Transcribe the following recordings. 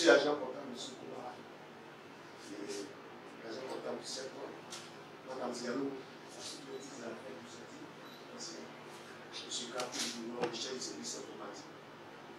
suis agent comptable de Soukouara. L'agent comptable du secteur. Madame Zialou, je suis capable du chef de service informatique.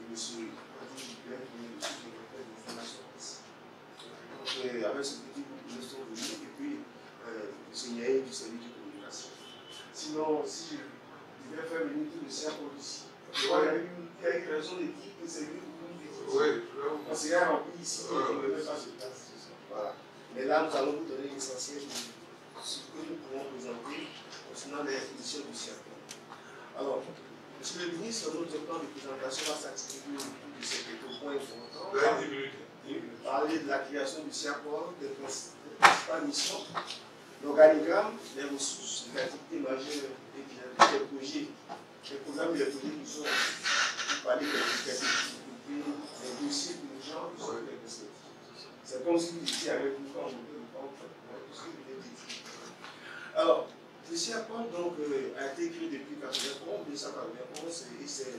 Et M. Adi Gibert, qui est le secrétaire de l'information. Donc, avec ce petit groupe, nous sommes venus et puis le Seigneur du service de communication. Sinon, si je devais faire venir tout le cercle ici, il y a une raison de dire que c'est lui pour nous visiter. Parce qu'il y a rempli ici, il ne peut pas se place. Voilà. Mais là, nous allons vous donner l'essentiel de ce que nous pouvons présenter concernant les définitions du cercle. Alors, Monsieur le ministre, notre plan de présentation va s'articuler autour de ces quelques points importants. Parler de la création du CIAPOR, des principales missions, l'organigramme, les ressources, les activités majeures et les projets, les programmes et les projets qui sont pour parler des difficultés, des dossiers urgents qui sont les perspectives. C'est comme si vous étiez avec nous quand vous tout ce que vous avez dit. Alors, le CIAPOR donc, a été créé depuis 1991 et c'est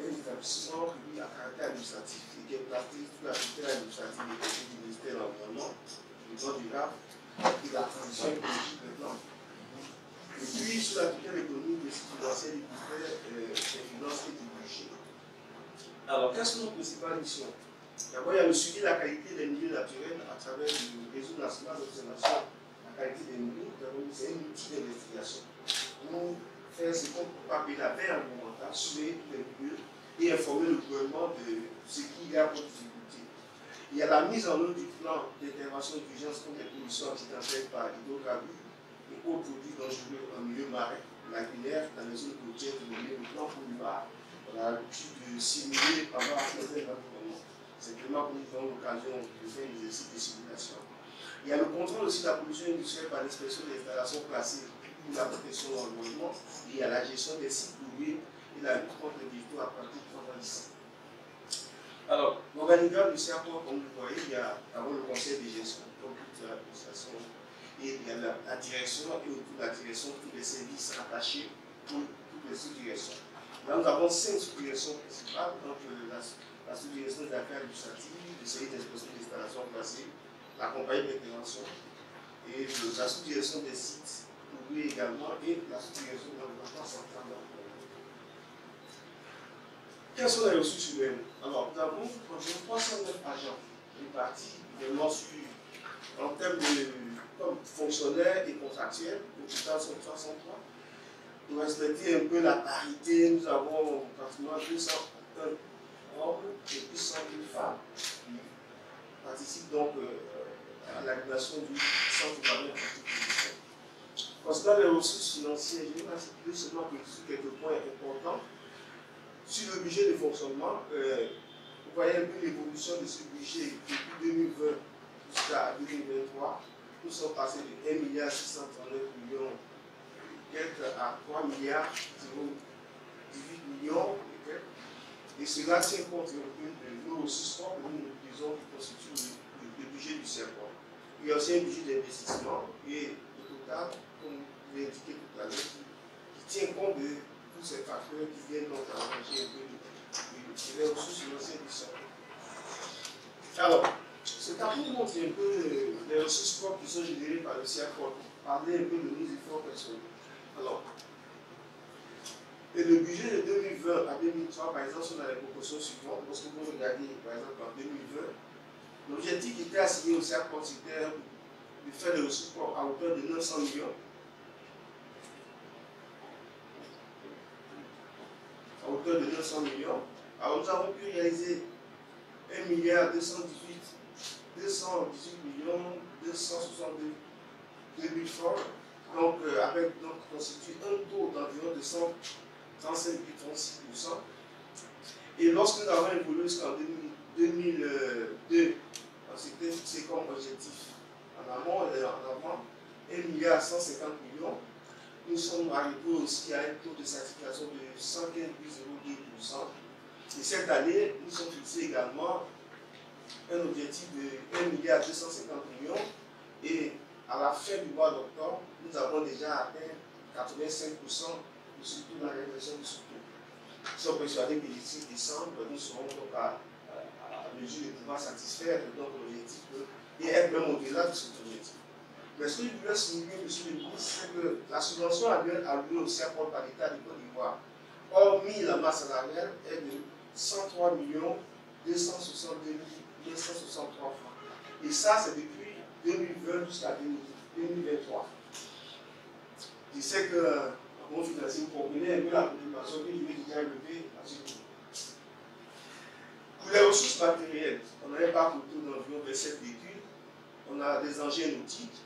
un établissement qui a un caractère administratif et qui est placé sous la tutelle administrative du ministère de l'Environnement, du droit durable et de la transition écologique maintenant. Et puis sous la tutelle économique et financière du ministère des Finances et du Budget. Alors, quelles sont nos principales missions? D'abord, il y a le suivi de la qualité des milieux naturels à travers le réseau national d'observation de la qualité des milieux. C'est un outil d'investigation pour faire ce qu'on peut appeler la veille environnementale, surveiller tous les milieux et informer le gouvernement de ce qu'il y a comme difficulté. Il y a la mise en œuvre du plan d'intervention d'urgence contre les pollutions accidentelles par hydrocarbures et autres produits dangereux en milieu marin, lagunaire, dans les zones côtières de le plan Polymar. On a l'habitude de simuler pendant la troisième environnement. Simplement pour nous donner l'occasion de faire un exercice de simulation. Il y a le contrôle aussi de la pollution industrielle par l'inspection des installations classées pour la protection de l'environnement. Et il y a la gestion des sites pollués et la lutte contre les végétaux à partir de 3 ans. Alors, l'organigramme du CIAPOR, comme vous voyez, il y a d'abord le conseil de gestion, donc toute l'administration, et il y a la direction et autour de la direction, tous les services attachés pour toutes les sous-directions. Là, nous avons 5 sous-directions principales, donc la sous-direction des affaires administratives, le service d'inspection des installations classées, la compagnie d'intervention et la sous-direction des sites pollués également et la sous-direction de l'environnement central. Quelles sont les ressources humaines? Alors, nous avons environ 309 agents répartis vraiment en termes de comme fonctionnaires et contractuels. Au total, sont 303. Pour respecter un peu la parité, nous avons pratiquement 201 hommes et plus 100 000 femmes qui participent donc à l'animation du centre de pratique. Concernant les ressources financières, je vais m'articuler seulement sur quelques points importants. Sur le budget de fonctionnement, vous voyez un peu l'évolution de ce budget depuis 2020 jusqu'à 2023. Nous sommes passés de 1,639 milliard à 3,018 milliard. Et cela tient compte de nos ressources propres que nous utilisons qui constituent le budget du CIAPOR. Il y a aussi un budget d'investissement et au total, comme vous l'avez indiqué tout à l'heure, qui tient compte de tous ces facteurs qui viennent donc arranger un peu les ressources financières du CIAPOR. Alors, ce tableau montre un peu les ressources propres qui sont générées par le CIAPOR pour parler un peu de nos efforts personnels. Alors, et le budget de 2020 à 2003, par exemple, sont dans les proportions suivantes. Lorsque vous regardez, par exemple, en 2020, l'objectif qui était assigné au CIAPOR, c'était de faire des ressources propres à hauteur de 900 millions. À hauteur de 900 millions. Alors, nous avons pu réaliser 1 milliard 218 millions 262 000 francs. Donc, avec donc constitue un taux d'environ de 135,36%. Et lorsque nous avons évolué jusqu'en 2002, c'était fixé comme objectif en amont et en avant 1 milliard 150 millions. Nous sommes arrivés aussi à un taux de satisfaction de 115,02%. Et cette année, nous sommes fixés également un objectif de 1 milliard 250 millions. Et à la fin du mois d'octobre, nous avons déjà atteint 85% de ce taux, la réalisation de ce taux. Nous sommes persuadés que d'ici décembre, nous serons donc à mesure de pouvoir satisfaire donc l'objectif et être même au-delà de cet objectif. Mais ce que je voulais souligner, monsieur le ministre, c'est que la subvention annuelle allouée au CERPOL par l'État de Côte d'Ivoire, hormis la masse salariale, est de 103 262 263 francs. Et ça, c'est depuis 2020 jusqu'à 2023. Je sais que, mon financier, vous comprenez un peu la préoccupation que je vais déjà lever à ce niveau. Pour les ressources matérielles, on n'avait pas pour tout d'environ 27 véhicules, on a des engins nautiques,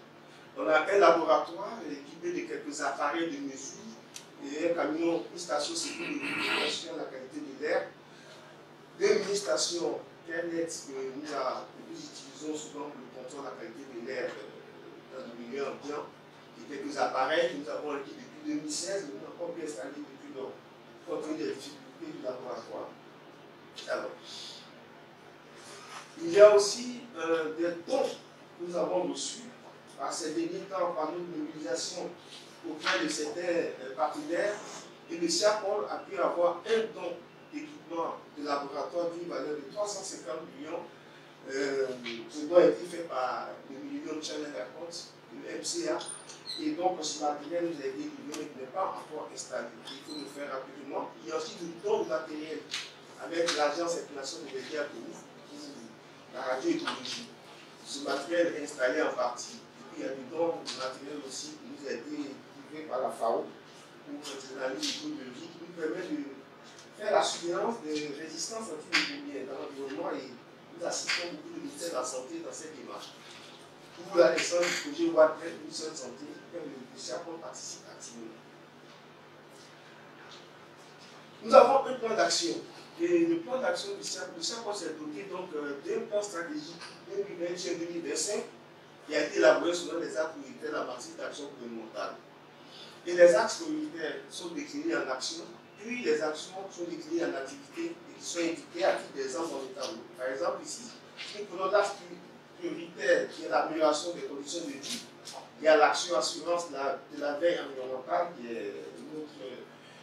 on a un laboratoire équipé de quelques appareils de mesure et un camion, une station sécurité de vérification de la qualité de l'air, deux mini-stations Internet que nous utilisons souvent pour le contrôle de la qualité de l'air dans le milieu ambiant, et quelques appareils que nous avons acquis depuis 2016, mais nous n'avons pas pu installer depuis lors, compte tenu des difficultés du laboratoire. Alors, il y a aussi des dons que nous avons reçus par ces derniers temps, par notre mobilisation auprès de certains partenaires, et le CERPOL a pu avoir un don d'équipement de laboratoire d'une valeur de 350 millions. Ce don a été fait par le Millennium Challenge Account, le MCA, et donc ce matériel nous a été livré, mais qui n'est pas encore installé. Il faut le faire rapidement. Il y a aussi du don de matériel avec l'Agence internationale de médias pour la radioécologie. Ce matériel est installé en partie. Et puis il y a du don de matériel aussi qui nous a été livré par la FAO pour des analyses microbiologiques qui nous permet de faire la surveillance de résistance antimicrobienne dans l'environnement, et nous assistons beaucoup de ministères de la Santé dans cette démarche. Pour la naissance du projet WADRED, ministère de la Santé, le CERPOL participe activement. Nous avons un plan d'action. Et le plan d'action du CERPOL s'est doté d'un plan stratégique 2021-2025 qui a été élaboré selon les axes prioritaires de la partie d'action gouvernementale. Et les axes prioritaires sont déclinés en actions, puis les actions sont déclinées en activités et qui sont indiquées à titre d'exemple dans le tableau. Par exemple, ici, nous prenons l'axe prioritaire qui est l'amélioration des conditions de vie. Il y a l'action assurance de la veille environnementale qui est notre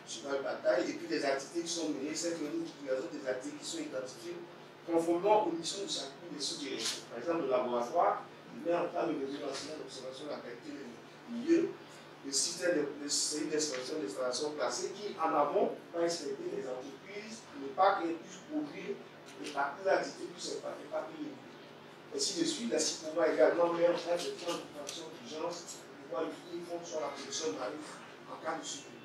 cheval de bataille, et puis les activités qui sont menées, c'est que nous utilisons des activités qui sont identifiées conformément aux missions de chacune des sous-directions. Par exemple, le laboratoire, il met en place le réseau national d'observation de la qualité du milieu, le système de série d'inspection d'installations classées qui, en amont, va inspecter les entreprises, ne pas qu'elles puissent produire et partir l'activité pour se partir les milieux. Ainsi de suite, la CIPOVA également met en place des plans d'intervention d'urgence pour pouvoir lutter contre la pollution marine en cas de secours.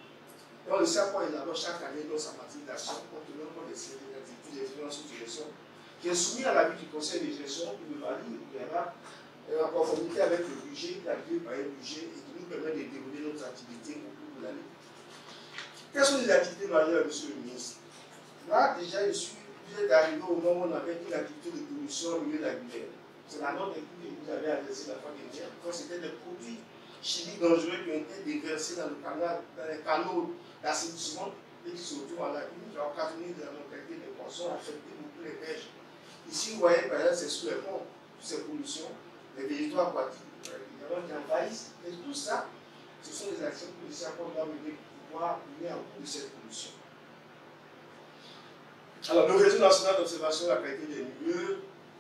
Donc, le CERPOL élabore chaque année dans sa partie d'action compte tenu des activités des finances sous direction qui est soumis à l'avis du conseil de gestion qui le valide et qui est là en conformité avec le budget, calculé par un budget et qui nous permet de dérouler nos activités au cours de l'année. Quelles sont les activités majeures, monsieur le ministre? Là, déjà, vous êtes arrivé au moment où on avait une activité de pollution au milieu lagulaire. C'est la note que vous avez adressée la fois dernière, quand c'était des produits chimiques dangereux qui ont été déversés dans les canaux d'assainissement et qui se retrouvent en lagune, qui ont occasionné de la mortalité des poissons, affecté beaucoup les pêches. Ici, vous voyez, par exemple, c'est sous les ponts, toutes ces pollutions, les végétaux aquatiques, évidemment, qui envahissent. Et tout ça, ce sont des actions que le CERPOL doit mener pour pouvoir mener en cours de cette pollution. Alors, le réseau national d'observation de la qualité des milieux,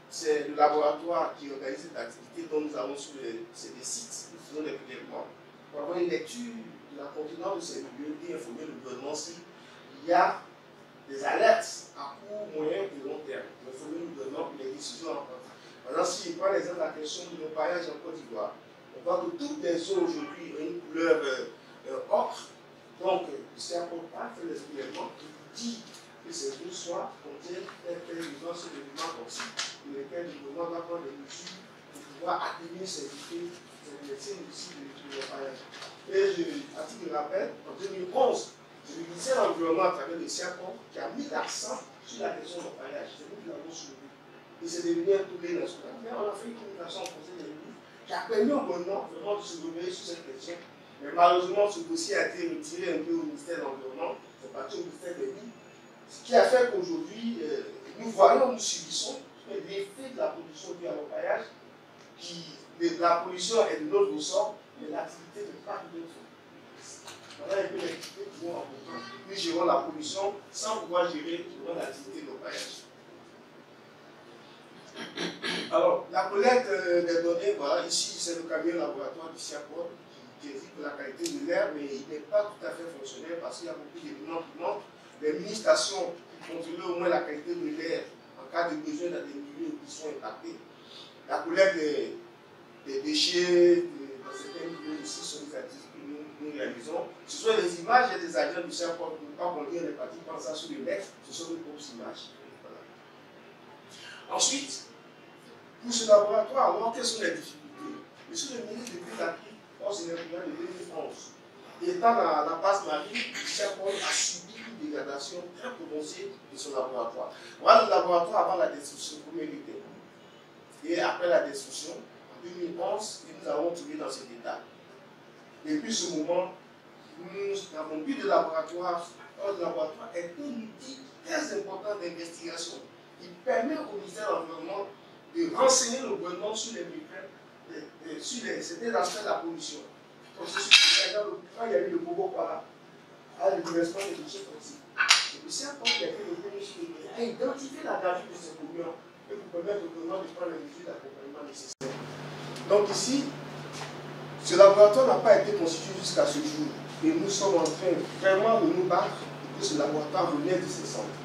c'est le laboratoire qui organise cette activité dont nous avons sur des sites, nous faisons des prélèvements pour avoir une lecture de la contenance de ces milieux et informer le gouvernement s'il y a des alertes à court, moyen et long terme. Informer le gouvernement pour les décisions en prendre. Maintenant, si je prends l'exemple de la question de nos paillages en Côte d'Ivoire, on voit que toutes les eaux aujourd'hui ont une couleur ocre. Donc, le CERPOL fait les prélèvements qui dit que ces eaux soient contiennent un élément sur l'élément toxique, pour lesquels le gouvernement va prendre des mesures pour pouvoir atténuer ces effets ici de l'appareillage. Et à titre de rappel, en 2011, c'est le ministère de l'Environnement à travers le CERPOL qui a mis l'accent sur la question de l'appareillage. C'est nous qui l'avons soulevé. Et c'est devenu un tournée national. Mais on a fait une communication au Conseil des ministres qui a permis au gouvernement vraiment de se réveiller sur cette question. Mais malheureusement, ce dossier a été retiré un peu au ministère de l'Environnement, c'est parti au ministère des Mines. Ce qui a fait qu'aujourd'hui, nous voyons, nous subissons l'effet de la pollution due à l'empaillage, la pollution est de notre ressort, mais l'activité ne pas de notre ressort. Voilà un peu l'activité qui vont en compte. Nous gérons la pollution sans pouvoir gérer l'activité de l'empaillage. La collecte des données, voilà, ici c'est le camion laboratoire du CIAPOL qui évite la qualité de l'air, mais il n'est pas tout à fait fonctionnel parce qu'il y a beaucoup d'éléments qui manquent. Les mini-stations qui contrôlent au moins la qualité de l'air en cas de besoin dans des milieux qui sont impactés. La collecte des déchets dans certains milieux ici sont des activités que nous réalisons. Ce sont les images des agents du CIAPOL. Quand on lit les parties, quand ça sur le net, ce sont des grosses images. Voilà. Ensuite, pour ce laboratoire, alors quelles sont les difficultés? Monsieur le ministre, depuis la crise post-électorale de 2011, étant dans la base marine, le CIAPOL a subi une dégradation très prononcée de son laboratoire. Voilà le laboratoire avant la destruction, premier était. Et après la destruction, en 2011, nous avons trouvé dans cet état. Depuis ce moment, nous n'avons plus de laboratoire. Or, le laboratoire est un outil très important d'investigation qui permet au ministère de l'Environnement de renseigner le gouvernement sur les microbes, sur certains aspects de la pollution. Donc, c'est surtout, quand il y a eu le Bobo Kwara, à l'université des déchets toxiques, le CIAPOL qui a fait le premier suivi a identifié la gravité de ces polluants et pour permettre au gouvernement de prendre les mesures d'accompagnement nécessaires. Donc, ici, ce laboratoire n'a pas été constitué jusqu'à ce jour. Et nous sommes en train vraiment de nous battre pour que ce laboratoire relève de ses centres.